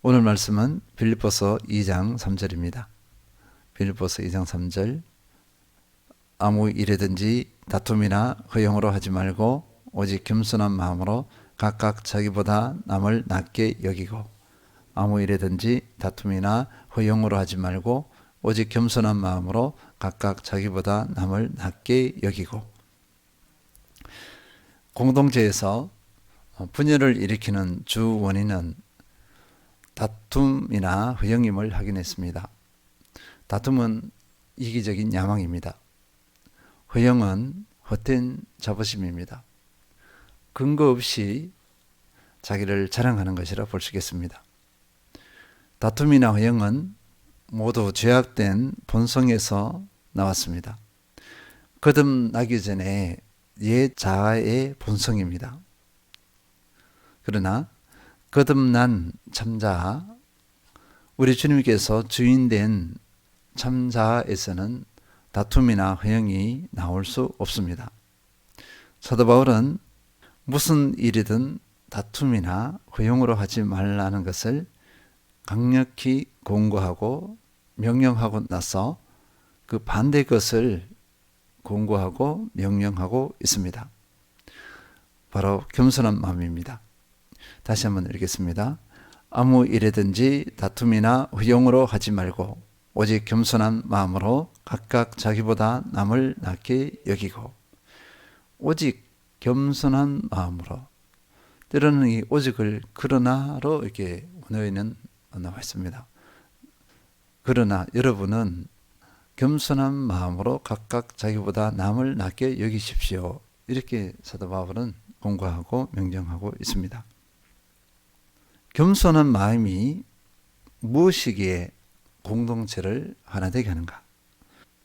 오늘 말씀은 빌립보서 2장 3절입니다. 빌립보서 2장 3절 아무 일에든지 다툼이나 허용으로 하지 말고 오직 겸손한 마음으로 각각 자기보다 남을 낮게 여기고 아무 일에든지 다툼이나 허용으로 하지 말고 오직 겸손한 마음으로 각각 자기보다 남을 낮게 여기고 공동체에서 분열을 일으키는 주 원인은 다툼이나 허용임을 확인했습니다. 다툼은 이기적인 야망입니다. 허용은 헛된 자부심입니다. 근거 없이 자기를 자랑하는 것이라 볼 수 있겠습니다. 다툼이나 허용은 모두 죄악된 본성에서 나왔습니다. 거듭나기 전에 옛 자아의 본성입니다. 그러나 거듭난 참자아, 우리 주님께서 주인된 참자아에서는 다툼이나 허용이 나올 수 없습니다. 사도 바울은 무슨 일이든 다툼이나 허용으로 하지 말라는 것을 강력히 권고하고 명령하고 나서 그 반대 것을 권고하고 명령하고 있습니다. 바로 겸손한 마음입니다. 다시 한번 읽겠습니다. 아무 일에든지 다툼이나 허용으로 하지 말고 오직 겸손한 마음으로 각각 자기보다 남을 낮게 여기고 오직 겸손한 마음으로 때로는 이 오직을 그러나로 이렇게 원어에는 나와 있습니다. 그러나 여러분은 겸손한 마음으로 각각 자기보다 남을 낮게 여기십시오. 이렇게 사도 바울은 권고하고 명령하고 있습니다. 겸손한 마음이 무엇이기에 공동체를 하나 되게 하는가?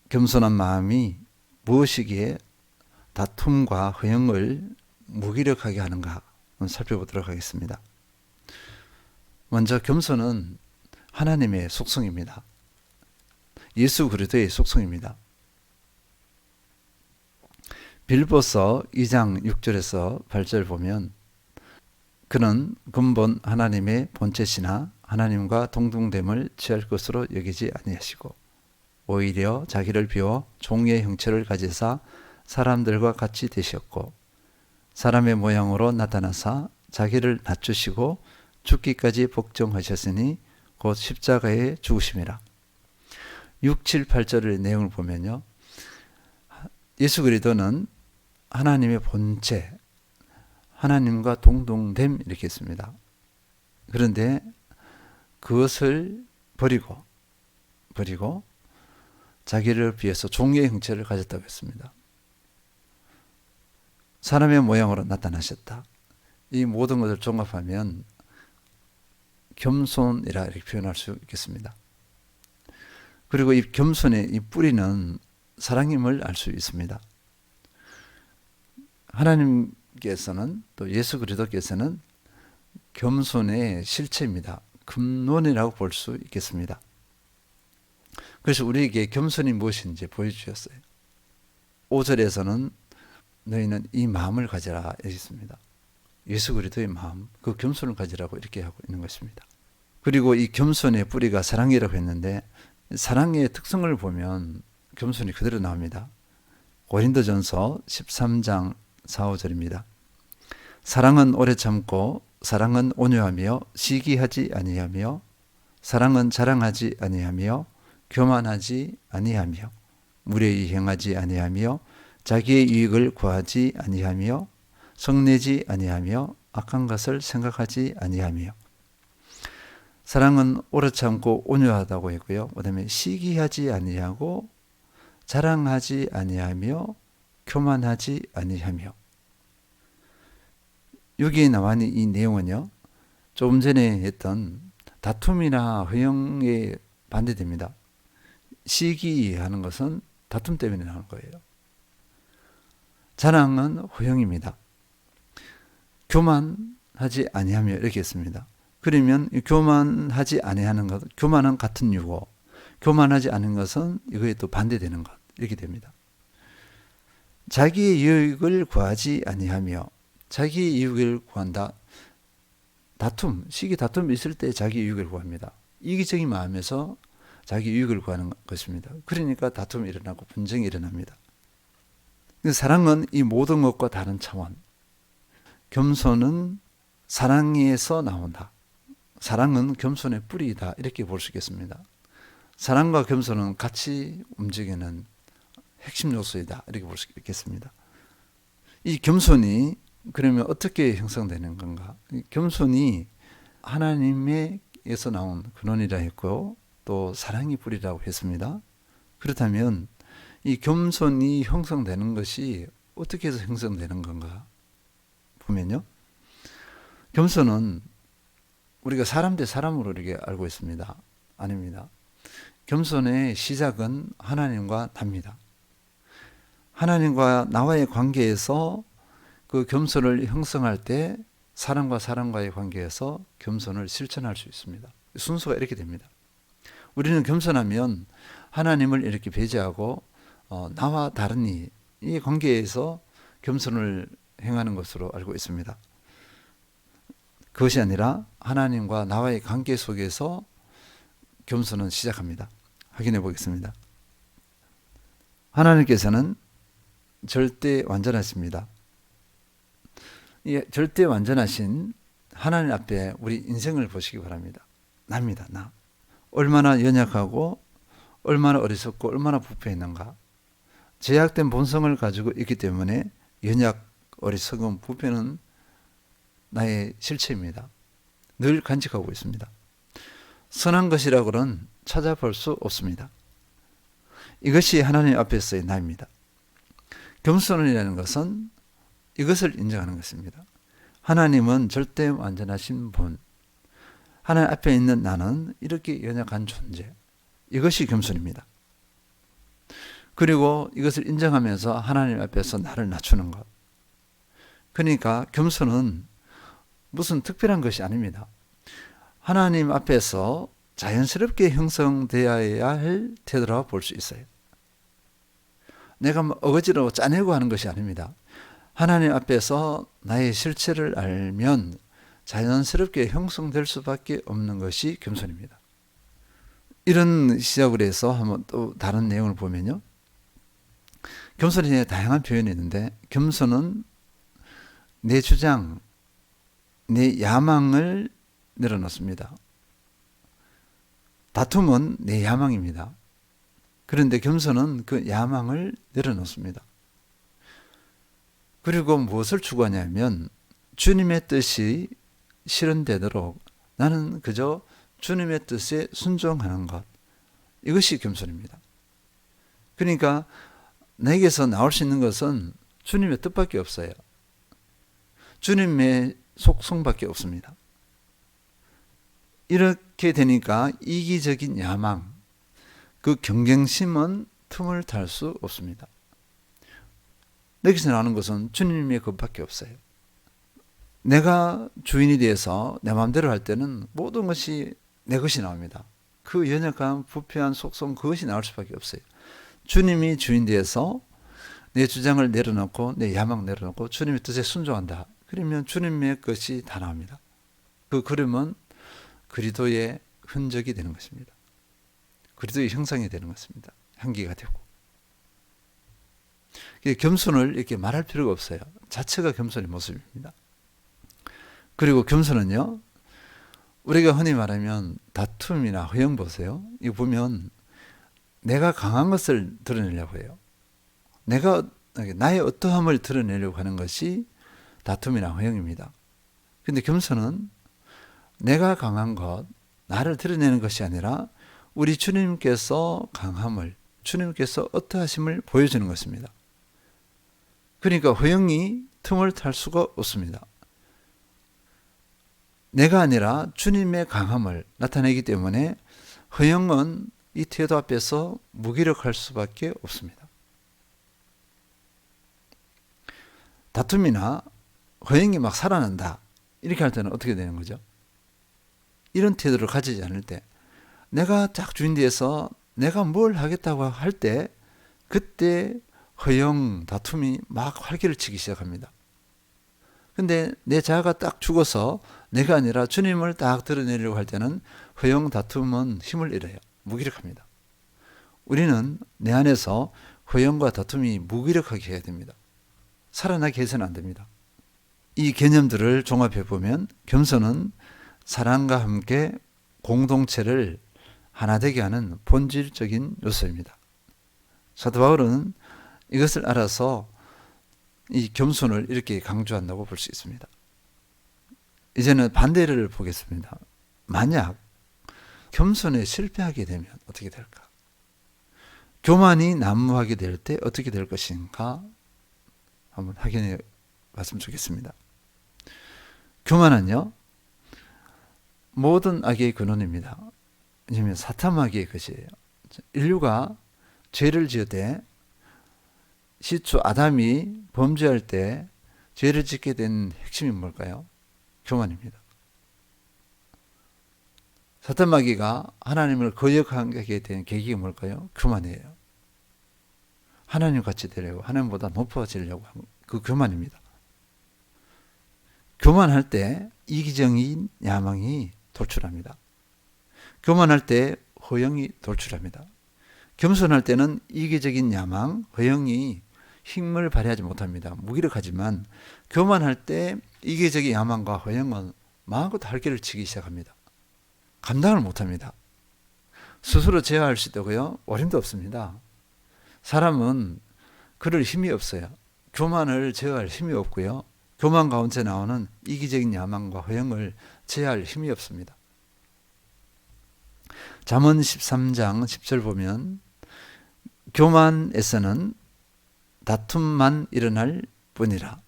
겸손한 마음이 무엇이기에 다툼과 허용을 무기력하게 하는가? 살펴보도록 하겠습니다. 먼저 겸손은 하나님의 속성입니다. 예수 그리스도의 속성입니다. 빌립보서 2장 6절에서 8절 보면 그는 근본 하나님의 본체시나 하나님과 동등됨을 취할 것으로 여기지 아니하시고 오히려 자기를 비워 종의 형체를 가지사 사람들과 같이 되셨고 사람의 모양으로 나타나사 자기를 낮추시고 죽기까지 복종하셨으니 곧 십자가에 죽으심이라. 6, 7, 8절의 내용을 보면요. 예수 그리스도는 하나님의 본체, 하나님과 동등됨 이렇게 했습니다. 그런데 그것을 버리고 자기를 비해서 종의 형체를 가졌다고 했습니다. 사람의 모양으로 나타나셨다. 이 모든 것을 종합하면 겸손이라 이렇게 표현할 수 있겠습니다. 그리고 이 겸손의 이 뿌리는 사랑임을 알 수 있습니다. 하나님께서는 또 예수 그리스도께서는 겸손의 실체입니다. 근원이라고 볼 수 있겠습니다. 그래서 우리에게 겸손이 무엇인지 보여주셨어요. 5절에서는 너희는 이 마음을 가져라 했습니다. 예수 그리스도의 마음, 그 겸손을 가지라고 이렇게 하고 있는 것입니다. 그리고 이 겸손의 뿌리가 사랑이라고 했는데 사랑의 특성을 보면 겸손이 그대로 나옵니다. 고린도전서 13장 4, 5절입니다. 사랑은 오래 참고 사랑은 온유하며 시기하지 아니하며 사랑은 자랑하지 아니하며 교만하지 아니하며 무례히 행하지 아니하며 자기의 유익을 구하지 아니하며 성내지 아니하며 악한 것을 생각하지 아니하며 사랑은 오래 참고 온유하다고 했고요. 그 다음에 시기하지 아니하고 자랑하지 아니하며 교만하지 아니하며 여기에 나와 있는 이 내용은요. 조금 전에 했던 다툼이나 허용에 반대됩니다. 시기하는 것은 다툼 때문에 나오는 거예요. 자랑은 허용입니다. 교만하지 아니하며 이렇게 했습니다. 그러면 교만하지 아니하는 것, 교만은 같은 유고 교만하지 않은 것은 이거에 또 반대되는 것 이렇게 됩니다. 자기의 유익을 구하지 아니하며 자기의 유익을 구한다. 시기 다툼이 있을 때 자기 유익을 구합니다. 이기적인 마음에서 자기 유익을 구하는 것입니다. 그러니까 다툼이 일어나고 분쟁이 일어납니다. 사랑은 이 모든 것과 다른 차원. 겸손은 사랑에서 나온다. 사랑은 겸손의 뿌리이다. 이렇게 볼 수 있겠습니다. 사랑과 겸손은 같이 움직이는 핵심 요소이다. 이렇게 볼 수 있겠습니다. 이 겸손이 그러면 어떻게 형성되는 건가? 겸손이 하나님에서 나온 근원이라 했고 또 사랑이 뿌리라고 했습니다. 그렇다면 이 겸손이 형성되는 것이 어떻게 해서 형성되는 건가? 보면요. 겸손은 우리가 사람 대 사람으로 이렇게 알고 있습니다. 아닙니다. 겸손의 시작은 하나님과 나입니다. 하나님과 나와의 관계에서 그 겸손을 형성할 때 사람과 사람과의 관계에서 겸손을 실천할 수 있습니다. 순서가 이렇게 됩니다. 우리는 겸손하면 하나님을 이렇게 배제하고 나와 다른 이 관계에서 겸손을 행하는 것으로 알고 있습니다. 그것이 아니라 하나님과 나와의 관계 속에서 겸손은 시작합니다. 확인해 보겠습니다. 하나님께서는 절대 완전하십니다. 절대 완전하신 하나님 앞에 우리 인생을 보시기 바랍니다. 나입니다. 나. 얼마나 연약하고 얼마나 어리석고 얼마나 부패했는가. 제약된 본성을 가지고 있기 때문에 연약, 어리석음, 부패는 나의 실체입니다. 늘 간직하고 있습니다. 선한 것이라고는 찾아볼 수 없습니다. 이것이 하나님 앞에서의 나입니다. 겸손이라는 것은 이것을 인정하는 것입니다. 하나님은 절대 완전하신 분. 하나님 앞에 있는 나는 이렇게 연약한 존재. 이것이 겸손입니다. 그리고 이것을 인정하면서 하나님 앞에서 나를 낮추는 것. 그러니까 겸손은 무슨 특별한 것이 아닙니다. 하나님 앞에서 자연스럽게 형성되어야 할 태도라고 볼 수 있어요. 내가 어거지로 짜내고 하는 것이 아닙니다. 하나님 앞에서 나의 실체를 알면 자연스럽게 형성될 수밖에 없는 것이 겸손입니다. 이런 시작을 해서 한번 또 다른 내용을 보면요. 겸손에 다양한 표현이 있는데 겸손은 내 주장, 내 야망을 내려놓습니다. 다툼은 내 야망입니다. 그런데 겸손은 그 야망을 내려놓습니다. 그리고 무엇을 추구하냐면 주님의 뜻이 실현되도록 나는 그저 주님의 뜻에 순종하는 것. 이것이 겸손입니다. 그러니까 내게서 나올 수 있는 것은 주님의 뜻밖에 없어요. 주님의 속성밖에 없습니다. 이렇게 되니까 이기적인 야망, 그 경쟁심은 틈을 탈 수 없습니다. 내게서 나오는 것은 주님의 것밖에 없어요. 내가 주인이 되어서 내 마음대로 할 때는 모든 것이 내 것이 나옵니다. 그 연약한 부패한 속성 그것이 나올 수밖에 없어요. 주님이 주인 되어서 내 주장을 내려놓고 내 야망 내려놓고 주님의 뜻에 순종한다. 그러면 주님의 것이 다 나옵니다. 그 그림은 그리스도의 흔적이 되는 것입니다. 그리스도의 형상이 되는 것입니다. 향기가 되고. 겸손을 이렇게 말할 필요가 없어요. 자체가 겸손의 모습입니다. 그리고 겸손은요, 우리가 흔히 말하면 다툼이나 허영 보세요. 이거 보면 내가 강한 것을 드러내려고 해요. 나의 어떠함을 드러내려고 하는 것이 다툼이나 허영입니다. 근데 겸손은 내가 강한 것, 나를 드러내는 것이 아니라 우리 주님께서 강함을, 주님께서 어떠하심을 보여주는 것입니다. 그러니까 허영이 틈을 탈 수가 없습니다. 내가 아니라 주님의 강함을 나타내기 때문에 허영은 이 태도 앞에서 무기력할 수밖에 없습니다. 다툼이나 허영이 막 살아난다. 이렇게 할 때는 어떻게 되는 거죠? 이런 태도를 가지지 않을 때 내가 딱 주인 뒤에서 내가 뭘 하겠다고 할 때 그때 허영, 다툼이 막 활기를 치기 시작합니다. 근데 내 자아가 딱 죽어서 내가 아니라 주님을 딱 드러내려고 할 때는 허영 다툼은 힘을 잃어요. 무기력합니다. 우리는 내 안에서 허영과 다툼이 무기력하게 해야 됩니다. 살아나게 해서는 안 됩니다. 이 개념들을 종합해 보면 겸손은 사랑과 함께 공동체를 하나 되게 하는 본질적인 요소입니다. 사도 바울은 이것을 알아서 이 겸손을 이렇게 강조한다고 볼 수 있습니다. 이제는 반대를 보겠습니다. 만약 겸손에 실패하게 되면 어떻게 될까? 교만이 난무하게 될 때 어떻게 될 것인가? 한번 확인해 봤으면 좋겠습니다. 교만은요, 모든 악의 근원입니다. 왜냐하면 사탄 마귀의 것이에요. 인류가 죄를 지을 시초 아담이 범죄할 때 죄를 짓게 된 핵심이 뭘까요? 교만입니다. 사탄 마귀가 하나님을 거역하게 된 계기가 뭘까요? 교만이에요. 하나님 같이 되려고, 하나님보다 높아지려고 한 그 교만입니다. 교만할 때 이기적인 야망이 돌출합니다. 교만할 때 허영이 돌출합니다. 겸손할 때는 이기적인 야망, 허영이 힘을 발휘하지 못합니다. 무기력하지만 교만할 때 이기적인 야망과 허영은 마음껏 할기를 치기 시작합니다. 감당을 못합니다. 스스로 제어할 수 있다고요? 어림도 없습니다. 사람은 그럴 힘이 없어요. 교만을 제어할 힘이 없고요. 교만 가운데 나오는 이기적인 야망과 허영을 제어할 힘이 없습니다. 잠언 13장 10절 보면 교만에서는 다툼만 일어날 뿐이라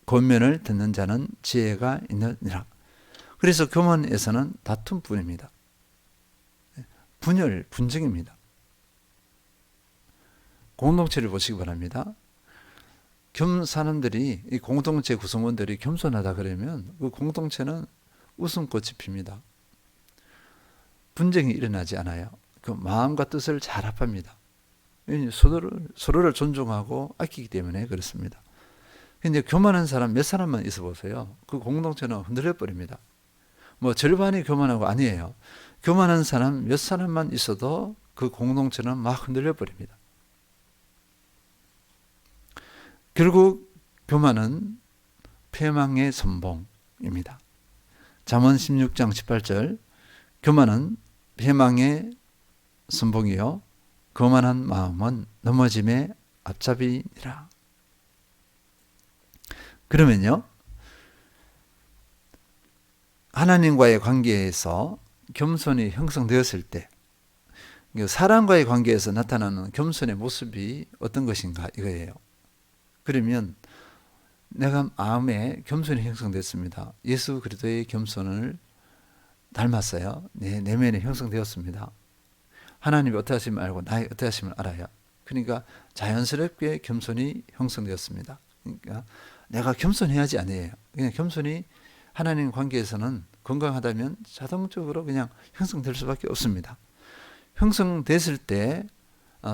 권면을 듣는 자는 지혜가 있느니라. 그래서 교만에서는 다툼뿐입니다. 분열, 분쟁입니다. 공동체를 보시기 바랍니다. 사람들이, 이 공동체 구성원들이 겸손하다 그러면 그 공동체는 웃음꽃이 핍니다. 분쟁이 일어나지 않아요. 그 마음과 뜻을 잘 합합니다. 서로를 존중하고 아끼기 때문에 그렇습니다. 근데 교만한 사람 몇 사람만 있어 보세요. 그 공동체는 흔들려 버립니다. 뭐 절반이 교만하고 아니에요. 교만한 사람 몇 사람만 있어도 그 공동체는 막 흔들려 버립니다. 결국 교만은 패망의 선봉입니다. 잠언 16장 18절 교만은 패망의 선봉이요 거만한 마음은 넘어짐의 앞잡이니라. 그러면요, 하나님과의 관계에서 겸손이 형성되었을 때 사람과의 관계에서 나타나는 겸손의 모습이 어떤 것인가 이거예요. 그러면 내가 마음에 겸손이 형성됐습니다. 예수 그리스도의 겸손을 닮았어요. 내 내면에 형성되었습니다. 하나님이 어떻게 하심을 알고 나의 어떻게 하심을 알아요. 그러니까 자연스럽게 겸손이 형성되었습니다. 그러니까 내가 겸손해야지 아니에요. 그냥 겸손이 하나님 관계에서는 건강하다면 자동적으로 그냥 형성될 수밖에 없습니다. 형성됐을 때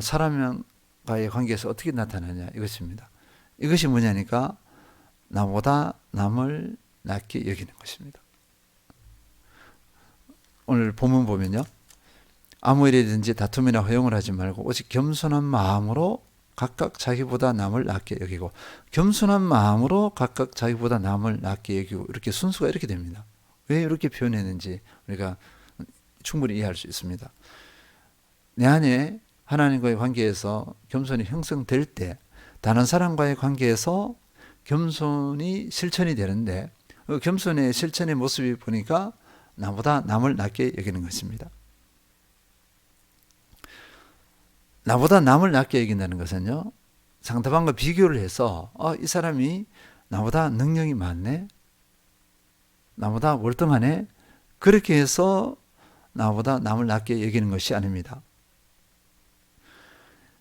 사람과의 관계에서 어떻게 나타나냐 이것입니다. 이것이 뭐냐니까 나보다 남을 낮게 여기는 것입니다. 오늘 본문 보면요. 아무 일이든지 다툼이나 허용을 하지 말고 오직 겸손한 마음으로 각각 자기보다 남을 낮게 여기고 겸손한 마음으로 각각 자기보다 남을 낮게 여기고 이렇게 순수가 이렇게 됩니다. 왜 이렇게 표현했는지 우리가 충분히 이해할 수 있습니다. 내 안에 하나님과의 관계에서 겸손이 형성될 때 다른 사람과의 관계에서 겸손이 실천이 되는데 겸손의 실천의 모습이 보니까 나보다 남을 낮게 여기는 것입니다. 나보다 남을 낮게 여긴다는 것은요, 상대방과 비교를 해서 이 사람이 나보다 능력이 많네, 나보다 월등하네, 그렇게 해서 나보다 남을 낮게 여기는 것이 아닙니다.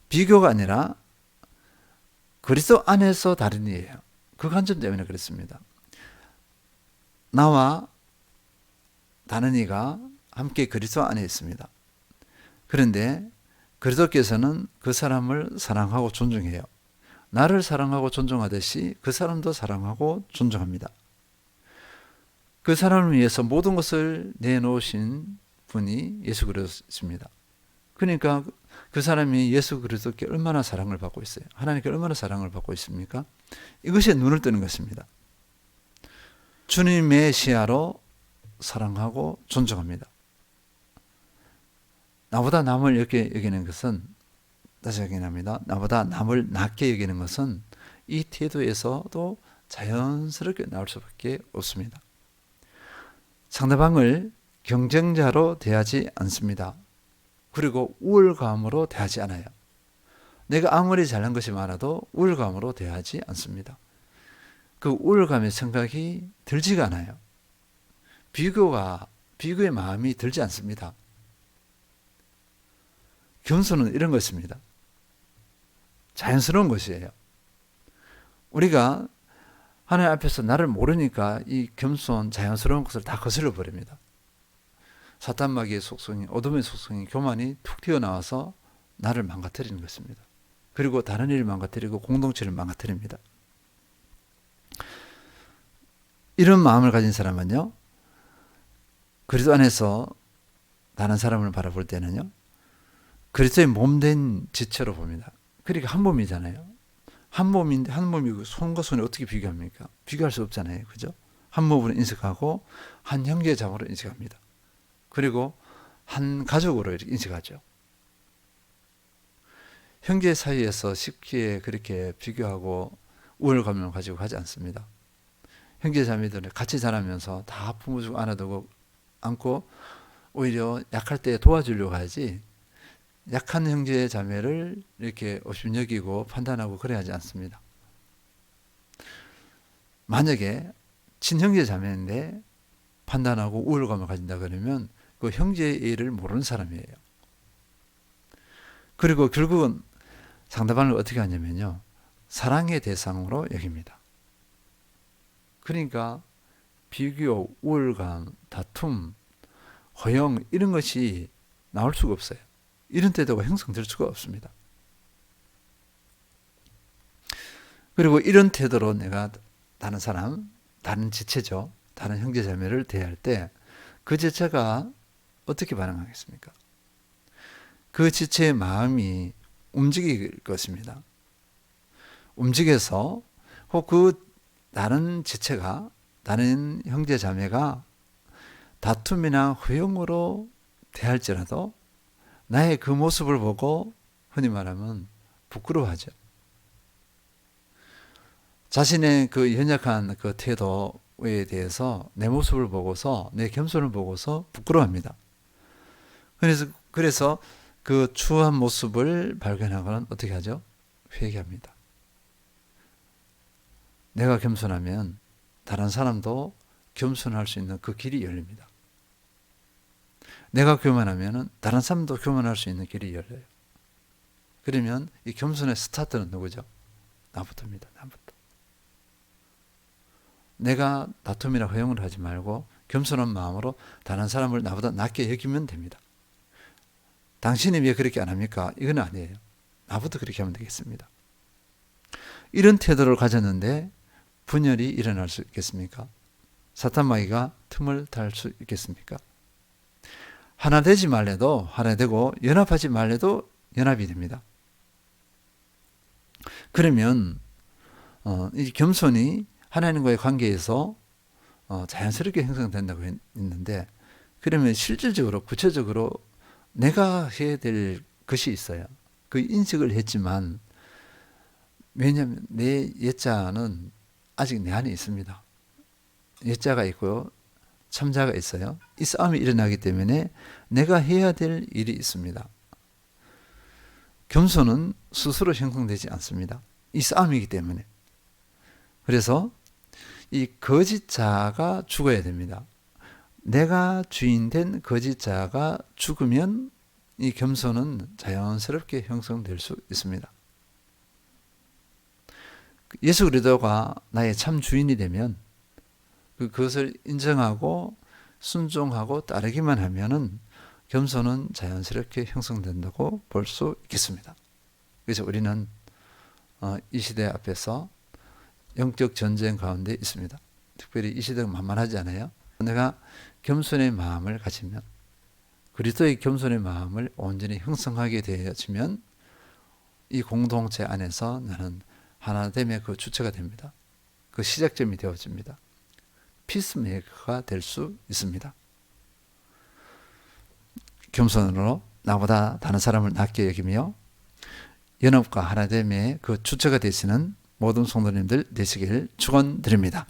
비교가 아니라 그리스도 안에서 다른 이에요. 그 관점 때문에 그렇습니다. 나와 다른 이가 함께 그리스도 안에 있습니다. 그런데 그리스도께서는 그 사람을 사랑하고 존중해요. 나를 사랑하고 존중하듯이 그 사람도 사랑하고 존중합니다. 그 사람을 위해서 모든 것을 내놓으신 분이 예수 그리스도입니다. 그러니까 그 사람이 예수 그리스도께 얼마나 사랑을 받고 있어요? 하나님께 얼마나 사랑을 받고 있습니까? 이것이 눈을 뜨는 것입니다. 주님의 시야로 사랑하고 존중합니다. 나보다 남을 이렇게 여기는 것은, 다시 확인합니다. 나보다 남을 낮게 여기는 것은 이 태도에서도 자연스럽게 나올 수밖에 없습니다. 상대방을 경쟁자로 대하지 않습니다. 그리고 우월감으로 대하지 않아요. 내가 아무리 잘난 것이 많아도 우월감으로 대하지 않습니다. 그 우월감의 생각이 들지가 않아요. 비교의 마음이 들지 않습니다. 겸손은 이런 것입니다. 자연스러운 것이에요. 우리가 하나님 앞에서 나를 모르니까 이 겸손, 자연스러운 것을 다 거슬러 버립니다. 사탄마귀의 속성이, 어둠의 속성이, 교만이 툭 튀어나와서 나를 망가뜨리는 것입니다. 그리고 다른 일을 망가뜨리고 공동체를 망가뜨립니다. 이런 마음을 가진 사람은요, 그리스도 안에서 다른 사람을 바라볼 때는요, 그리스도의 몸된 지체로 봅니다. 그러니까 한 몸이잖아요. 한 몸인데, 한 몸이고 손과 손이 어떻게 비교합니까? 비교할 수 없잖아요. 그죠? 한 몸으로 인식하고 한 형제자매로 인식합니다. 그리고 한 가족으로 인식하죠. 형제 사이에서 쉽게 그렇게 비교하고 우월감을 가지고 가지 않습니다. 형제 자매들은 같이 자라면서 다 품어주고 안아두고 안고 오히려 약할 때 도와주려고 하지, 약한 형제 자매를 이렇게 업신여기고 판단하고 그래야 하지 않습니다. 만약에 친형제 자매인데 판단하고 우월감을 가진다 그러면 그 형제의 일을 모르는 사람이에요. 그리고 결국은 상대방을 어떻게 하냐면요, 사랑의 대상으로 여깁니다. 그러니까 비교, 우월감, 다툼, 허영, 이런 것이 나올 수가 없어요. 이런 태도가 형성될 수가 없습니다. 그리고 이런 태도로 내가 다른 사람, 다른 지체죠, 다른 형제자매를 대할 때 그 지체가 어떻게 반응하겠습니까? 그 지체의 마음이 움직일 것입니다. 움직여서 혹 그 다른 지체가, 다른 형제자매가 다툼이나 허용으로 대할지라도 나의 그 모습을 보고 흔히 말하면 부끄러워하죠. 자신의 그 연약한 그 태도에 대해서 내 모습을 보고서, 내 겸손을 보고서 부끄러워합니다. 그래서 그 추한 모습을 발견하고는 어떻게 하죠? 회개합니다. 내가 겸손하면 다른 사람도 겸손할 수 있는 그 길이 열립니다. 내가 교만하면 다른 사람도 교만할 수 있는 길이 열려요. 그러면 이 겸손의 스타트는 누구죠? 나부터입니다. 나부터. 내가 다툼이나 허용을 하지 말고 겸손한 마음으로 다른 사람을 나보다 낮게 여기면 됩니다. 당신이 왜 그렇게 안 합니까? 이건 아니에요. 나부터 그렇게 하면 되겠습니다. 이런 태도를 가졌는데 분열이 일어날 수 있겠습니까? 사탄마귀가 틈을 탈 수 있겠습니까? 하나 되지 말래도 하나 되고, 연합하지 말래도 연합이 됩니다. 그러면 이 겸손이 하나님과의 관계에서 자연스럽게 형성된다고 했는데, 그러면 실질적으로 구체적으로 내가 해야 될 것이 있어요. 그 인식을 했지만, 왜냐하면 내 옛자는 아직 내 안에 있습니다. 옛자가 있고요, 참자가 있어요. 이 싸움이 일어나기 때문에 내가 해야 될 일이 있습니다. 겸손은 스스로 형성되지 않습니다. 이 싸움이기 때문에. 그래서 이 거짓자가 죽어야 됩니다. 내가 주인된 거짓자가 죽으면 이 겸손은 자연스럽게 형성될 수 있습니다. 예수 그리스도가 나의 참 주인이 되면 그것을 인정하고 순종하고 따르기만 하면은 겸손은 자연스럽게 형성된다고 볼 수 있겠습니다. 그래서 우리는 이 시대 앞에서 영적 전쟁 가운데 있습니다. 특별히 이 시대가 만만하지 않아요. 내가 겸손의 마음을 가지면, 그리스도의 겸손의 마음을 온전히 형성하게 되어지면 이 공동체 안에서 나는 하나됨의 그 주체가 됩니다. 그 시작점이 되어집니다. 피스메이커가 될 수 있습니다. 겸손으로 나보다 다른 사람을 낮게 여기며 연합과 하나됨의 그 주체가 되시는 모든 성도님들 되시길 축원드립니다.